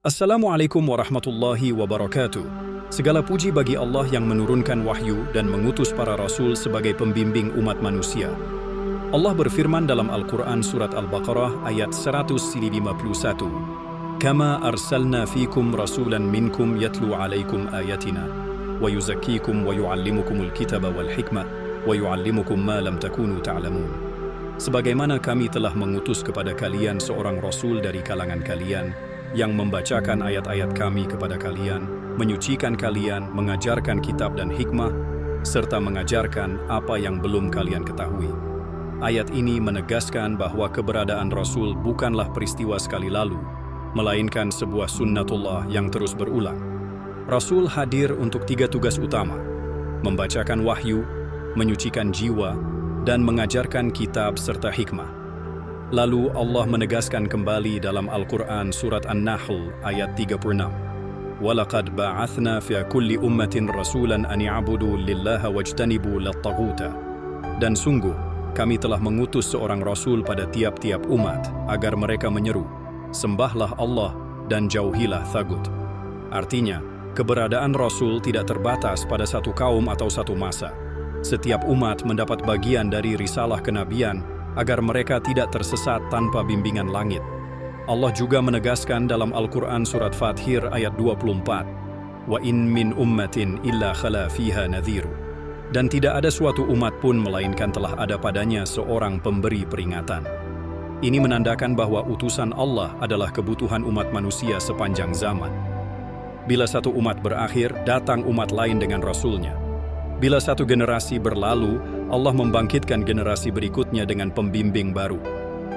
Assalamualaikum warahmatullahi wabarakatuh. Segala puji bagi Allah yang menurunkan wahyu dan mengutus para rasul sebagai pembimbing umat manusia. Allah berfirman dalam Al-Quran Surat Al-Baqarah ayat 151. Kama arsalna fikum rasulan minkum yatlu alaikum ayatina, wa yuzakkikum wa yuallimukumul kitaba wal hikmah, wa yuallimukum ma lam takunu ta'lamun. Sebagaimana kami telah mengutus kepada kalian seorang rasul dari kalangan kalian, yang membacakan ayat-ayat kami kepada kalian, menyucikan kalian, mengajarkan kitab dan hikmah, serta mengajarkan apa yang belum kalian ketahui. Ayat ini menegaskan bahwa keberadaan Rasul bukanlah peristiwa sekali lalu, melainkan sebuah sunnatullah yang terus berulang. Rasul hadir untuk 3 tugas utama: membacakan wahyu, menyucikan jiwa, dan mengajarkan kitab serta hikmah. Lalu Allah menegaskan kembali dalam Al-Quran Surat An-Nahl ayat 36. وَلَقَدْ بَعَثْنَا فِي كُلِّ أُمَّةٍ رَسُولًا أَنِ يَعْبُدُوا اللَّهَ وَاجْتَنِبُوا الطَّاغُوتَ. Dan sungguh, kami telah mengutus seorang Rasul pada tiap-tiap umat agar mereka menyeru, sembahlah Allah dan jauhilah tagut. Artinya, keberadaan Rasul tidak terbatas pada satu kaum atau satu masa. Setiap umat mendapat bagian dari risalah kenabian agar mereka tidak tersesat tanpa bimbingan langit. Allah juga menegaskan dalam Al-Quran Surat Fathir ayat 24, Wa in min ummatin illa khala fiha nadhiru. Dan tidak ada suatu umat pun melainkan telah ada padanya seorang pemberi peringatan. Ini menandakan bahwa utusan Allah adalah kebutuhan umat manusia sepanjang zaman. Bila satu umat berakhir, datang umat lain dengan Rasulnya. Bila satu generasi berlalu, Allah membangkitkan generasi berikutnya dengan pembimbing baru.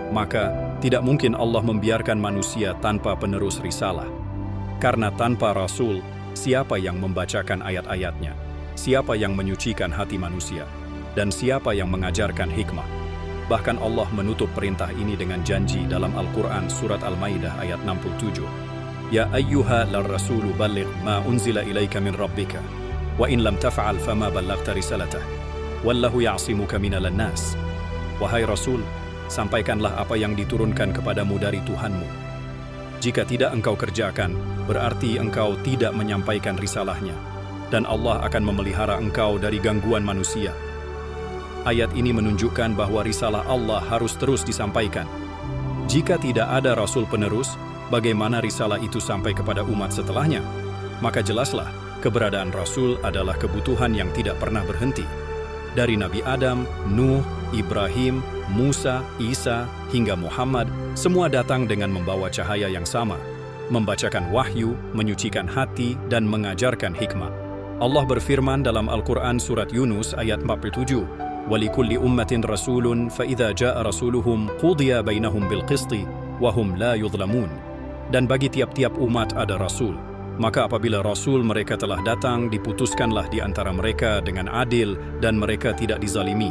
Maka, tidak mungkin Allah membiarkan manusia tanpa penerus risalah. Karena tanpa Rasul, siapa yang membacakan ayat-ayatnya? Siapa yang menyucikan hati manusia? Dan siapa yang mengajarkan hikmah? Bahkan Allah menutup perintah ini dengan janji dalam Al-Quran Surat Al-Maidah ayat 67. Ya ayyuha lar-rasulu balligh ma unzila ilaika min rabbika. Wa in lam taf'al fama ballaghta risalatah wallahu ya'simuka minal nas. Wahai Rasul, sampaikanlah apa yang diturunkan kepadamu dari Tuhanmu. Jika tidak engkau kerjakan, berarti engkau tidak menyampaikan risalahnya, dan Allah akan memelihara engkau dari gangguan manusia. Ayat ini menunjukkan bahwa risalah Allah harus terus disampaikan. Jika tidak ada Rasul penerus, bagaimana risalah itu sampai kepada umat setelahnya? Maka jelaslah, keberadaan Rasul adalah kebutuhan yang tidak pernah berhenti. Dari Nabi Adam, Nuh, Ibrahim, Musa, Isa, hingga Muhammad, semua datang dengan membawa cahaya yang sama, membacakan wahyu, menyucikan hati, dan mengajarkan hikmah. Allah berfirman dalam Al-Quran Surat Yunus ayat 47, وَلِكُلِّ أُمَّةٍ رَسُولٌ فَإِذَا جَاءَ رَسُولُهُمْ قُضِيَ بَيْنَهُمْ بِالْقِسْطِ وَهُمْ لَا يُظْلَمُونَ. Dan bagi tiap-tiap umat ada Rasul. Maka apabila Rasul mereka telah datang, diputuskanlah di antara mereka dengan adil dan mereka tidak dizalimi.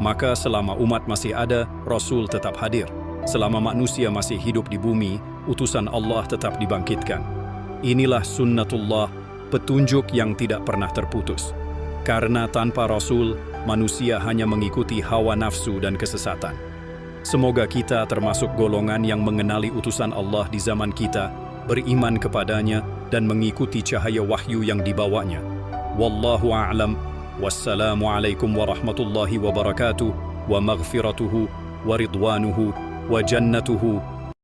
Maka selama umat masih ada, Rasul tetap hadir. Selama manusia masih hidup di bumi, utusan Allah tetap dibangkitkan. Inilah sunnatullah, petunjuk yang tidak pernah terputus. Karena tanpa Rasul, manusia hanya mengikuti hawa nafsu dan kesesatan. Semoga kita termasuk golongan yang mengenali utusan Allah di zaman kita, beriman kepadanya, dan mengikuti cahaya wahyu yang dibawanya. Wallahu a'lam. Wassalamualaikum warahmatullahi wabarakatuh, wa maghfiratuhu, wa ridwanuhu, wa jannatuhu,